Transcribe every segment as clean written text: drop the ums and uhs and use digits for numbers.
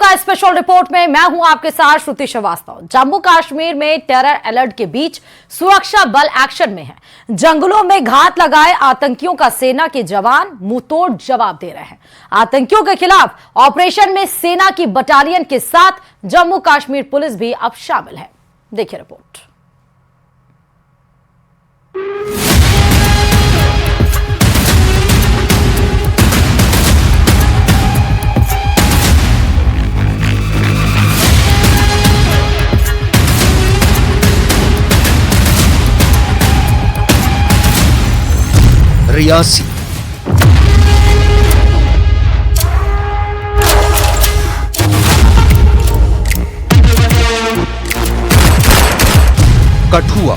का special report में मैं हूं आपके साथ श्रुति श्रीवास्तव। जम्मू कश्मीर में टेरर अलर्ट के बीच सुरक्षा बल एक्शन में है। जंगलों में घात लगाए आतंकियों का सेना के जवान मुंहतोड़ जवाब दे रहे हैं। आतंकियों के खिलाफ ऑपरेशन में सेना की बटालियन के साथ जम्मू कश्मीर पुलिस भी अब शामिल है। देखिए रिपोर्ट। रियासी, कठुआ,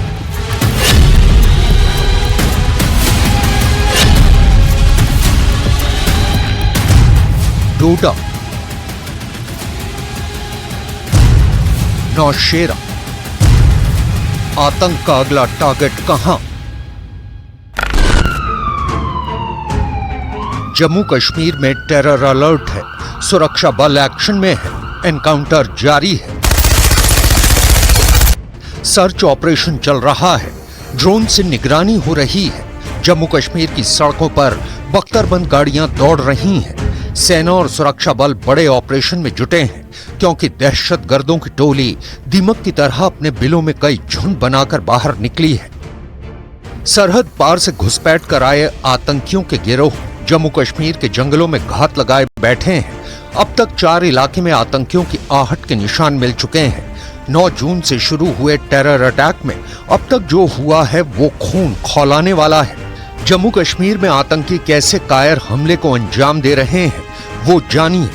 डोडा, नौशेरा। आतंक का अगला टारगेट कहां? जम्मू कश्मीर में टेरर अलर्ट है, सुरक्षा बल एक्शन में है, एनकाउंटर जारी है, सर्च ऑपरेशन चल रहा है, ड्रोन से निगरानी हो रही है। जम्मू कश्मीर की सड़कों पर बख्तरबंद गाड़ियां दौड़ रही हैं। सेना और सुरक्षा बल बड़े ऑपरेशन में जुटे हैं क्योंकि दहशतगर्दों की टोली दीमक की तरह अपने बिलों में कई झुंड बनाकर बाहर निकली है। सरहद पार से घुसपैठ कर आए आतंकियों के गिरोह जम्मू कश्मीर के जंगलों में घात लगाए बैठे हैं। अब तक 4 इलाके में आतंकियों की आहट के निशान मिल चुके हैं। 9 जून से शुरू हुए टेरर अटैक में अब तक जो हुआ है वो खून खौलाने वाला है। जम्मू कश्मीर में आतंकी कैसे कायर हमले को अंजाम दे रहे हैं वो जानिए।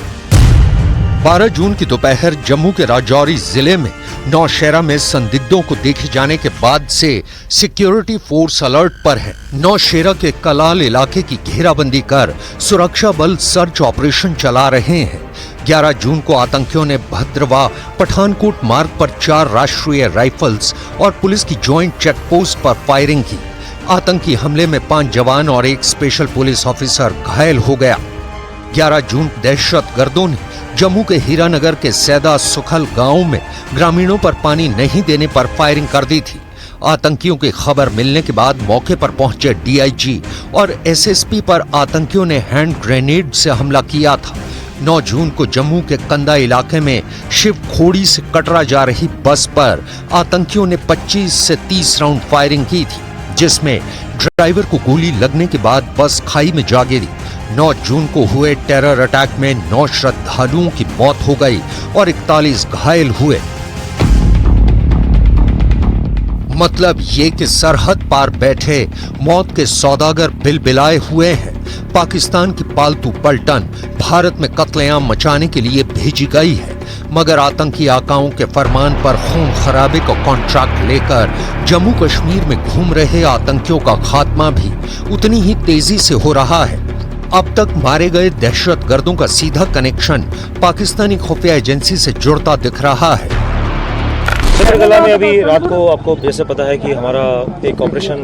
12 जून की दोपहर जम्मू के राजौरी जिले में नौशेरा में संदिग्धों को देखे जाने के बाद से सिक्योरिटी फोर्स अलर्ट पर है। नौशेरा के कलाल इलाके की घेराबंदी कर सुरक्षा बल सर्च ऑपरेशन चला रहे हैं। 11 जून को आतंकियों ने भद्रवा पठानकोट मार्ग पर 4 राष्ट्रीय राइफल्स और पुलिस की ज्वाइंट चेकपोस्ट पर फायरिंग की। आतंकी हमले में 5 जवान और 1 स्पेशल पुलिस ऑफिसर घायल हो गया। 11 जून दहशतगर्दों ने जम्मू के हीरानगर के सैदा सुखल गांव में ग्रामीणों पर पानी नहीं देने पर फायरिंग कर दी थी। आतंकियों की खबर मिलने के बाद मौके पर पहुंचे डीआईजी और एसएसपी पर आतंकियों ने हैंड ग्रेनेड से हमला किया था। 9 जून को जम्मू के कंदा इलाके में शिव खोड़ी से कटरा जा रही बस पर आतंकियों ने 25 से 30 राउंड फायरिंग की थी, जिसमें ड्राइवर को गोली लगने के बाद बस खाई में जा गिरी। 9 जून को हुए टेरर अटैक में 9 श्रद्धालुओं की मौत हो गई और 41 घायल हुए। मतलब ये कि सरहद पार बैठे मौत के सौदागर बिलबिलाए हुए हैं। पाकिस्तान की पालतू पलटन भारत में कत्लेआम मचाने के लिए भेजी गई है, मगर आतंकी आकाओं के फरमान पर खून खराबे का कॉन्ट्रैक्ट लेकर जम्मू कश्मीर में घूम रहे आतंकियों का खात्मा भी उतनी ही तेजी से हो रहा है। अब तक मारे गए दहशतगर्दों का सीधा कनेक्शन पाकिस्तानी खुफिया एजेंसी से जुड़ता दिख रहा है। चित्रकला में अभी रात को आपको जैसे पता है कि हमारा एक ऑपरेशन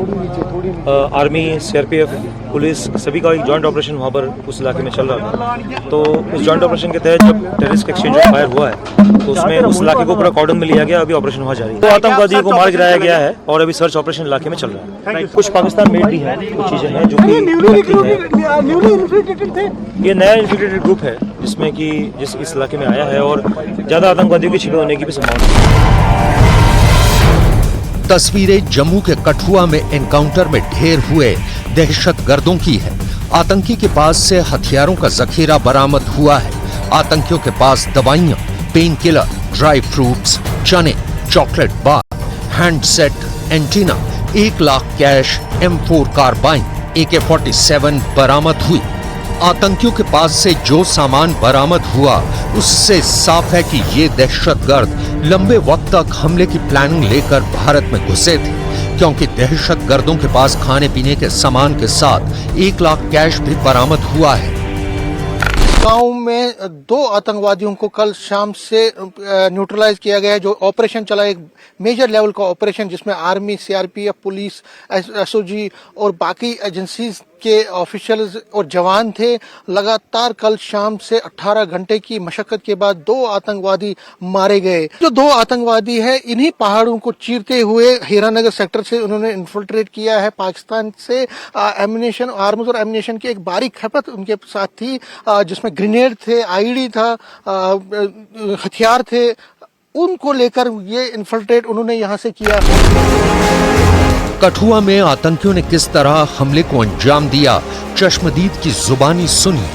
आर्मी, सीआरपीएफ, पुलिस सभी का एक जॉइंट ऑपरेशन वहाँ पर उस इलाके में चल रहा था। तो उस जॉइंट ऑपरेशन के तहत जब टेररिस्ट एक्सचेंज फायर हुआ है तो उसमें उस इलाके को पूरा कॉर्डन में लिया गया। अभी ऑपरेशन वहाँ जारी है। तो आतंकवादियों को मार गिराया गया है और अभी सर्च ऑपरेशन इलाके में चल रहा है। कुछ पाकिस्तान मेड भी है, कुछ चीजें हैं जो कि ये नया इन्फिल्ट्रेटेड ग्रुप है जिसमें कि जिस इस इलाके में आया है और ज्यादा आतंकवादियों की छिपे होने की भी संभावना है। तस्वीरें जम्मू के कठुआ में एनकाउंटर में ढेर हुए दहशतगर्दों की है। आतंकी के पास से हथियारों का जखीरा बरामद हुआ है। आतंकियों के पास दवाइयां, पेन किलर, ड्राई फ्रूट्स, चने, chocolate bar, handset, antenna, 1 lakh cash, M4 carbine, AK-47 बरामद हुई। आतंकियों के पास से जो सामान बरामद हुआ उससे साफ है कि ये दहशतगर्द लंबे वक्त तक हमले की प्लानिंग लेकर भारत में घुसे थे, क्योंकि दहशतगर्दों के पास खाने पीने के सामान के साथ 1 लाख कैश भी बरामद हुआ है। गांव में 2 आतंकवादियों को कल शाम से न्यूट्रलाइज किया गया है। जो ऑपरेशन चला, एक मेजर लेवल का ऑपरेशन जिसमें आर्मी, सीआरपीएफ, पुलिस, एसओजी और बाकी एजेंसीज के ऑफिशियल्स और जवान थे। लगातार कल शाम से 18 घंटे की मशक्कत के बाद 2 आतंकवादी मारे गए। जो 2 आतंकवादी है, इन्हीं पहाड़ों को चीरते हुए हीरानगर सेक्टर से उन्होंने इन्फिल्ट्रेट किया है। पाकिस्तान से एमिनेशन, आर्म्स और एमिनेशन की एक बारीक खपत उनके साथ थी, जिसमें ग्रेनेड थे, आईडी था, हथियार थे। उनको लेकर ये इन्फिल्ट्रेट उन्होंने यहाँ से किया। कठुआ में आतंकियों ने किस तरह हमले को अंजाम दिया, चश्मदीद की जुबानी सुनी।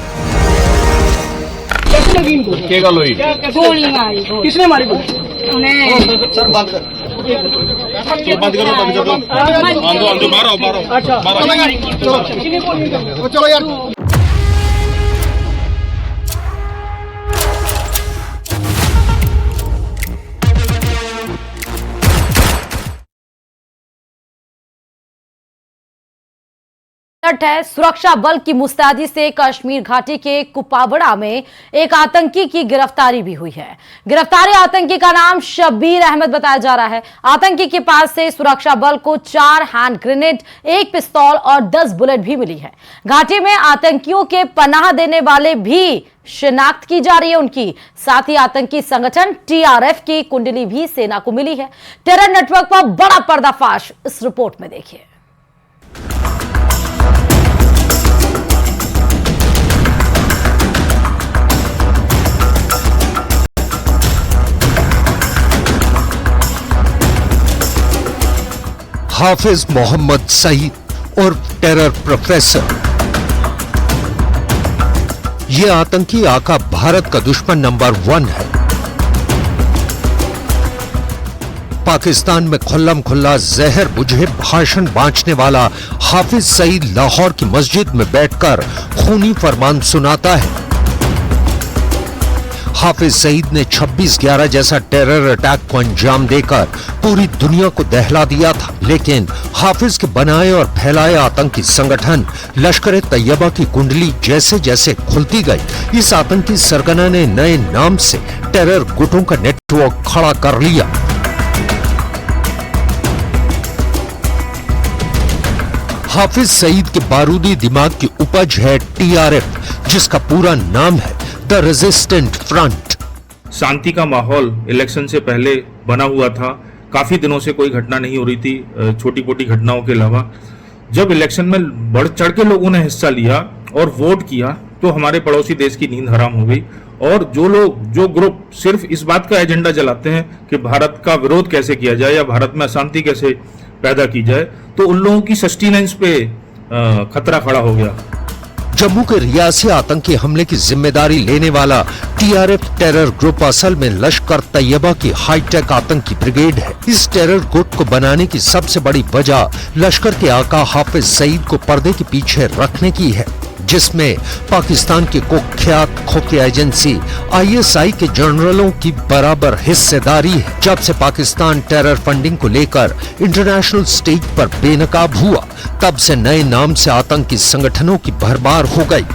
गोली मारी। किसने मारी गोली? सर बंद कर। बंद करो। मारो। अच्छा चलो यार। है सुरक्षा बल की मुस्तैदी से कश्मीर घाटी के कुपावड़ा में एक आतंकी की गिरफ्तारी भी हुई है। गिरफ्तारी आतंकी का नाम शब्बीर अहमद बताया जा रहा है। आतंकी के पास से सुरक्षा बल को 4 हैंड ग्रेनेड, 1 पिस्तौल और 10 बुलेट भी मिली है। घाटी में आतंकियों के पनाह देने वाले भी शिनाख्त की जा रही है उनकी। साथ ही आतंकी संगठन टीआरएफ की कुंडली भी सेना को मिली है। टेरर नेटवर्क पर बड़ा पर्दाफाश इस रिपोर्ट में देखिए। हाफिज मोहम्मद सईद और टेरर प्रोफेसर, ये आतंकी आका भारत का दुश्मन नंबर 1 है। पाकिस्तान में खुल्लम खुल्ला जहर बुझे भाषण बांटने वाला हाफिज सईद लाहौर की मस्जिद में बैठकर खूनी फरमान सुनाता है। हाफिज सईद ने 26/11 जैसा टेरर अटैक को अंजाम देकर पूरी दुनिया को दहला दिया था, लेकिन हाफिज के बनाए और फैलाए आतंकी संगठन लश्कर तैयबा की कुंडली जैसे जैसे खुलती गई, इस आतंकी सरगना ने नए नाम से टेरर गुटों का नेटवर्क खड़ा कर लिया। हाफिज सईद के बारूदी दिमाग की उपज है टीआरएफ, जिसका पूरा नाम है द रेजिस्टेंट फ्रंट। शांति का माहौल इलेक्शन से पहले बना हुआ था। काफी दिनों से कोई घटना नहीं हो रही थी, छोटी मोटी घटनाओं के अलावा। जब इलेक्शन में बढ़ चढ़ के लोगों ने हिस्सा लिया और वोट किया तो हमारे पड़ोसी देश की नींद हराम हो गई। और जो ग्रुप सिर्फ इस बात का एजेंडा जलाते हैं कि भारत का विरोध कैसे किया जाए या भारत में अशांति कैसे पैदा की जाए, तो उन लोगों की सस्टेनेंस पे खतरा खड़ा हो गया। जम्मू के रियासी आतंकी हमले की जिम्मेदारी लेने वाला टीआरएफ टेरर ग्रुप असल में लश्कर तैयबा की हाईटेक आतंकी ब्रिगेड है। इस टेरर गुट को बनाने की सबसे बड़ी वजह लश्कर के आका हाफिज सईद को पर्दे के पीछे रखने की है, जिसमें पाकिस्तान की कुख्यात खुफिया एजेंसी आईएसआई के जनरलों की बराबर हिस्सेदारी है। जब से पाकिस्तान टेरर फंडिंग को लेकर इंटरनेशनल स्टेज पर बेनकाब हुआ, तब से नए नाम से आतंकी संगठनों की भरमार हो गई।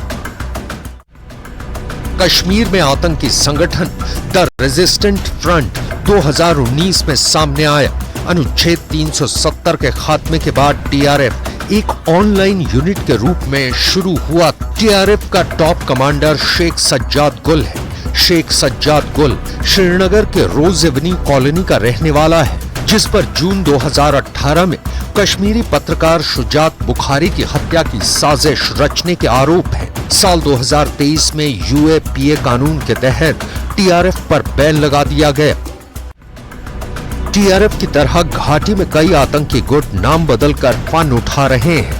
कश्मीर में आतंकी संगठन द रेजिस्टेंट फ्रंट 2019 में सामने आया। अनुच्छेद 370 के खात्मे के बाद टीआरएफ एक ऑनलाइन यूनिट के रूप में शुरू हुआ। टीआरएफ का टॉप कमांडर शेख सज्जाद गुल है। शेख सज्जाद गुल श्रीनगर के रोज एवेन्यू कॉलोनी का रहने वाला है, जिस पर जून 2018 में कश्मीरी पत्रकार शुजात बुखारी की हत्या की साजिश रचने के आरोप है। साल 2023 में यूएपीए कानून के तहत टीआरएफ पर बैन लगा दिया गया। टीआरएफ की तरह घाटी में कई आतंकी गुट नाम बदलकर फन उठा रहे हैं,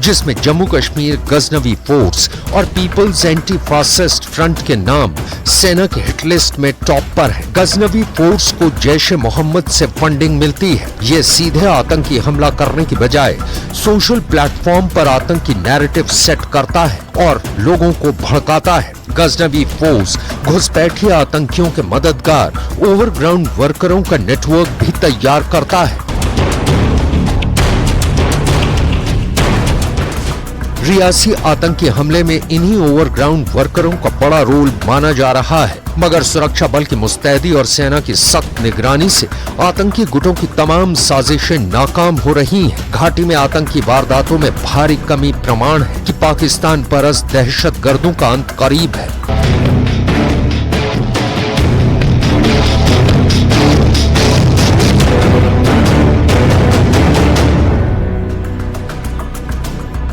जिसमें जम्मू कश्मीर गजनवी फोर्स और पीपल्स एंटी फासिस्ट फ्रंट के नाम सेना के हिटलिस्ट में टॉप पर है। गजनवी फोर्स को जैश-ए मोहम्मद से फंडिंग मिलती है। ये सीधे आतंकी हमला करने की बजाय सोशल प्लेटफॉर्म पर आतंकी नैरेटिव सेट करता है और लोगों को भड़काता है। गजनवी फोर्स घुसपैठिए आतंकियों के मददगार ओवरग्राउंड वर्करों का नेटवर्क भी तैयार करता है। रियासी आतंकी हमले में इन्हीं ओवरग्राउंड वर्करों का बड़ा रोल माना जा रहा है, मगर सुरक्षा बल की मुस्तैदी और सेना की सख्त निगरानी से आतंकी गुटों की तमाम साजिशें नाकाम हो रही हैं। घाटी में आतंकी वारदातों में भारी कमी प्रमाण है कि पाकिस्तान परस्त दहशतगर्दों का अंत करीब है।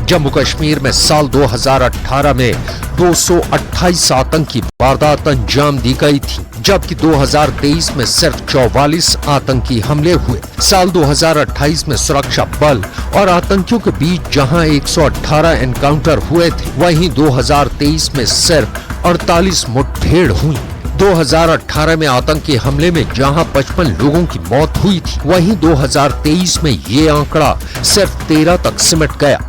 जम्मू कश्मीर में साल 2018 में 228 आतंकी वारदात अंजाम दी गई थी, जबकि 2023 में सिर्फ 44 आतंकी हमले हुए। साल 2028 में सुरक्षा बल और आतंकियों के बीच जहां 118 एनकाउंटर हुए थे, वहीं 2023 में सिर्फ 48 मुठभेड़ हुई। 2018 में आतंकी हमले में जहां 55 लोगों की मौत हुई थी, वहीं 2023 में ये आंकड़ा सिर्फ 13 तक सिमट गया।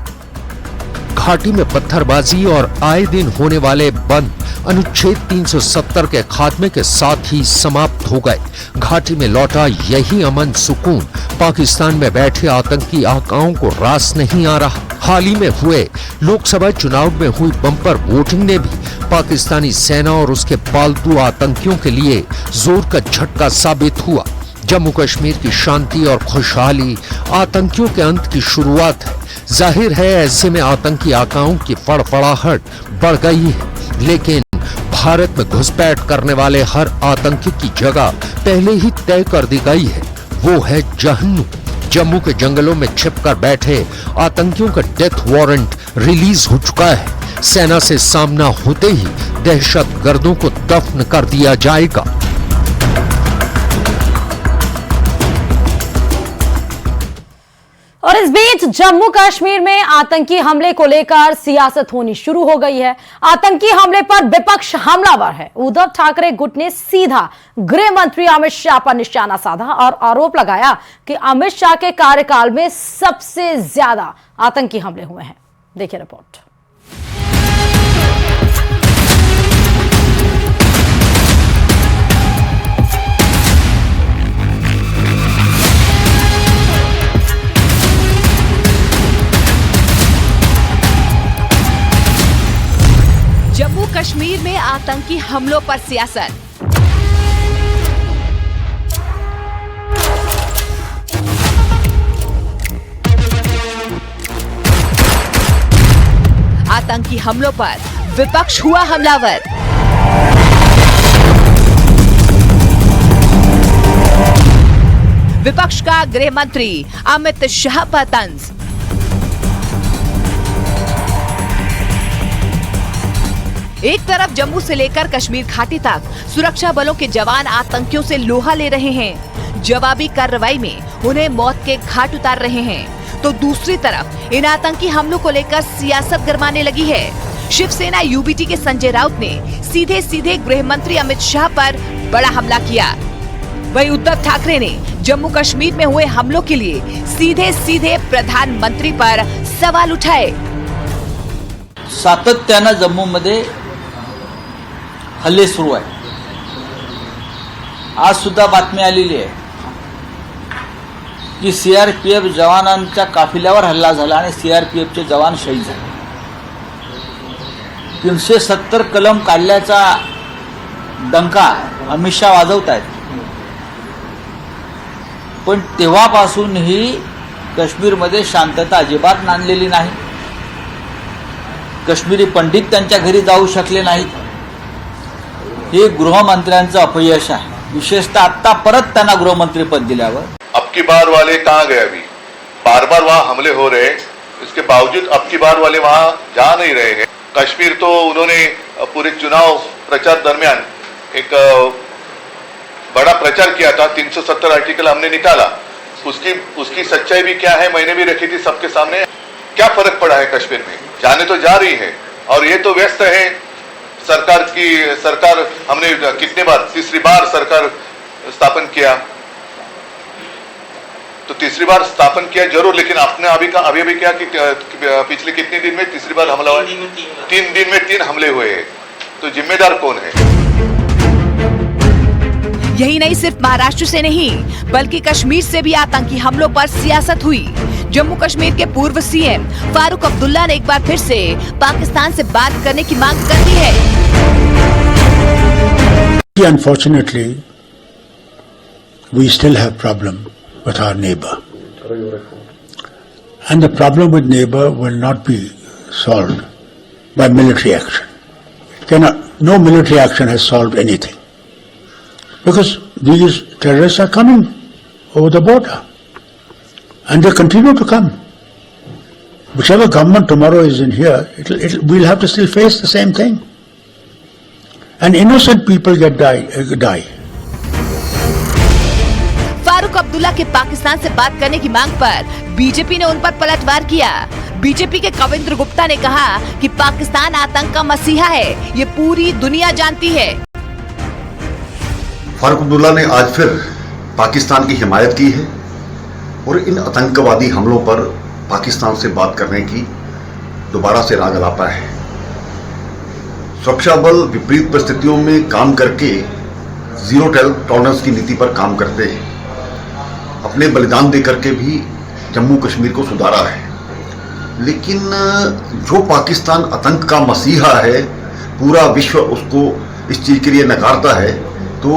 घाटी में पत्थरबाजी और आए दिन होने वाले बंद अनुच्छेद 370 के खात्मे के साथ ही समाप्त हो गए। घाटी में लौटा यही अमन सुकून पाकिस्तान में बैठे आतंकी आकाओं को रास नहीं आ रहा। हाल ही में हुए लोकसभा चुनाव में हुई बम्पर वोटिंग ने भी पाकिस्तानी सेना और उसके पालतू आतंकियों के लिए जोर का झटका साबित हुआ। जम्मू कश्मीर की शांति और खुशहाली आतंकियों के अंत की शुरुआत है। जाहिर है ऐसे में आतंकी आकाओं की फड़फड़ाहट बढ़ गई है, लेकिन भारत में घुसपैठ करने वाले हर आतंकी की जगह पहले ही तय कर दी गई है, वो है जहन्नुम। जम्मू के जंगलों में छिपकर बैठे आतंकियों का डेथ वारंट रिलीज हो चुका है। सेना से सामना होते ही दहशतगर्दों को दफन कर दिया जाएगा। और इस बीच जम्मू कश्मीर में आतंकी हमले को लेकर सियासत होनी शुरू हो गई है। आतंकी हमले पर विपक्ष हमलावर है। उद्धव ठाकरे गुट ने सीधा गृह मंत्री अमित शाह पर निशाना साधा और आरोप लगाया कि अमित शाह के कार्यकाल में सबसे ज्यादा आतंकी हमले हुए हैं। देखिए रिपोर्ट। जम्मू कश्मीर में आतंकी हमलों पर सियासत। आतंकी हमलों पर विपक्ष हुआ हमलावर। विपक्ष का गृह मंत्री अमित शाह पर तंज। एक तरफ जम्मू से लेकर कश्मीर घाटी तक सुरक्षा बलों के जवान आतंकियों से लोहा ले रहे हैं, जवाबी कार्रवाई में उन्हें मौत के घाट उतार रहे हैं, तो दूसरी तरफ इन आतंकी हमलों को लेकर सियासत गरमाने लगी है। शिवसेना यूबीटी के संजय राउत ने सीधे सीधे गृह मंत्री अमित शाह पर बड़ा हमला किया। वहीं उद्धव ठाकरे ने जम्मू कश्मीर में हुए हमलों के लिए सीधे सीधे प्रधानमंत्री पर सवाल उठाए। सातत्यानं जम्मूमध्ये हल्ले सुरू आहे। आज सुद्धा बातमी आलेली आहे की सीआरपीएफ जवानांच्या काफिल्यावर हल्ला झाला आणि सीआरपीएफचे जवान शहीद झाले। 370 कलम काढल्याचा डंका अमित शाह वाजवतायत, पण तेव्हापासूनही काश्मीरमध्ये शांतता अजिबात नांदलेली नाही। काश्मीरी पंडित त्यांच्या घरी जाऊ शकले नाहीत। हे गृहमंत्र्यांचं अपयश आहे। विशेषतः आता परत त्यांना गृहमंत्री पद दिल्यावर अब की बार वाले कहाँ गए? अभी बार बार वहाँ हमले हो रहे, इसके बावजूद अब की बार वाले वहाँ जा नहीं रहे हैं। कश्मीर तो उन्होंने पूरे चुनाव प्रचार दरमियान एक बड़ा प्रचार किया था। 370 आर्टिकल हमने निकाला, उसकी सच्चाई भी क्या है मैंने भी रखी थी सबके सामने। क्या फर्क पड़ा है कश्मीर में? जाने तो जा रही है और ये तो व्यस्त है। सरकार हमने कितने बार, तीसरी बार सरकार स्थापन किया, तो तीसरी बार स्थापन किया जरूर, लेकिन आपने अभी क्या कि पिछले कितने दिन में तीसरी बार हमला हुआ? 3 दिन में 3 हमले हुए हैं, तो जिम्मेदार कौन है? यही नहीं, सिर्फ महाराष्ट्र से नहीं बल्कि कश्मीर से भी आतंकी हमलों पर सियासत हुई। जम्मू कश्मीर के पूर्व सीएम फारूक अब्दुल्ला ने एक बार फिर से पाकिस्तान से बात करने की मांग कर दी है। Unfortunately, we still have problem with our neighbor. And the problem with neighbor will not be solved by military action. No military action has solved anything. Because these terrorists are coming over the border. And they continue to come. Whichever government tomorrow is in here, we'll have to still face the same thing. And innocent people die. Farooq Abdullah के पाकिस्तान से बात करने की मांग पर BJP ने उन पर पलटवार किया। बीजेपी के कविंद्र गुप्ता ने कहा कि पाकिस्तान आतंक का मसीहा है, ये पूरी दुनिया जानती है। फारूक अब्दुल्ला ने आज फिर पाकिस्तान की हिमायत की है और इन आतंकवादी हमलों पर पाकिस्तान से बात करने की दोबारा से राग अलापा है। सुरक्षा बल विपरीत परिस्थितियों में काम करके जीरो टॉलरेंस की नीति पर काम करते हैं। अपने बलिदान दे करके भी जम्मू कश्मीर को सुधारा है। लेकिन जो पाकिस्तान आतंक का मसीहा है, पूरा विश्व उसको इस चीज के लिए नकारता है, तो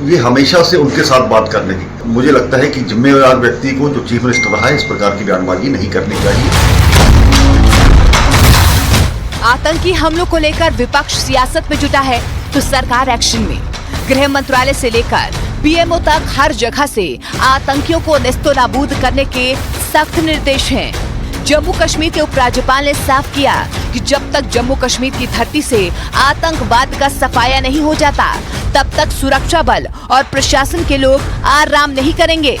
ये हमेशा से उनके साथ बात करने की, मुझे लगता है कि जिम्मेदार व्यक्ति को, जो चीफ मिनिस्टर रहा है, इस प्रकार की बयानबाजी नहीं करनी चाहिए। आतंकी हमलों को लेकर विपक्ष सियासत में जुटा है तो सरकार एक्शन में। गृह मंत्रालय से लेकर पीएमओ तक हर जगह से आतंकियों को नेस्तनाबूद करने के सख्त निर्देश हैं। जम्मू कश्मीर के उपराज्यपाल ने साफ किया कि जब तक जम्मू कश्मीर की धरती से आतंकवाद का सफाया नहीं हो जाता, तब तक सुरक्षा बल और प्रशासन के लोग आराम नहीं करेंगे।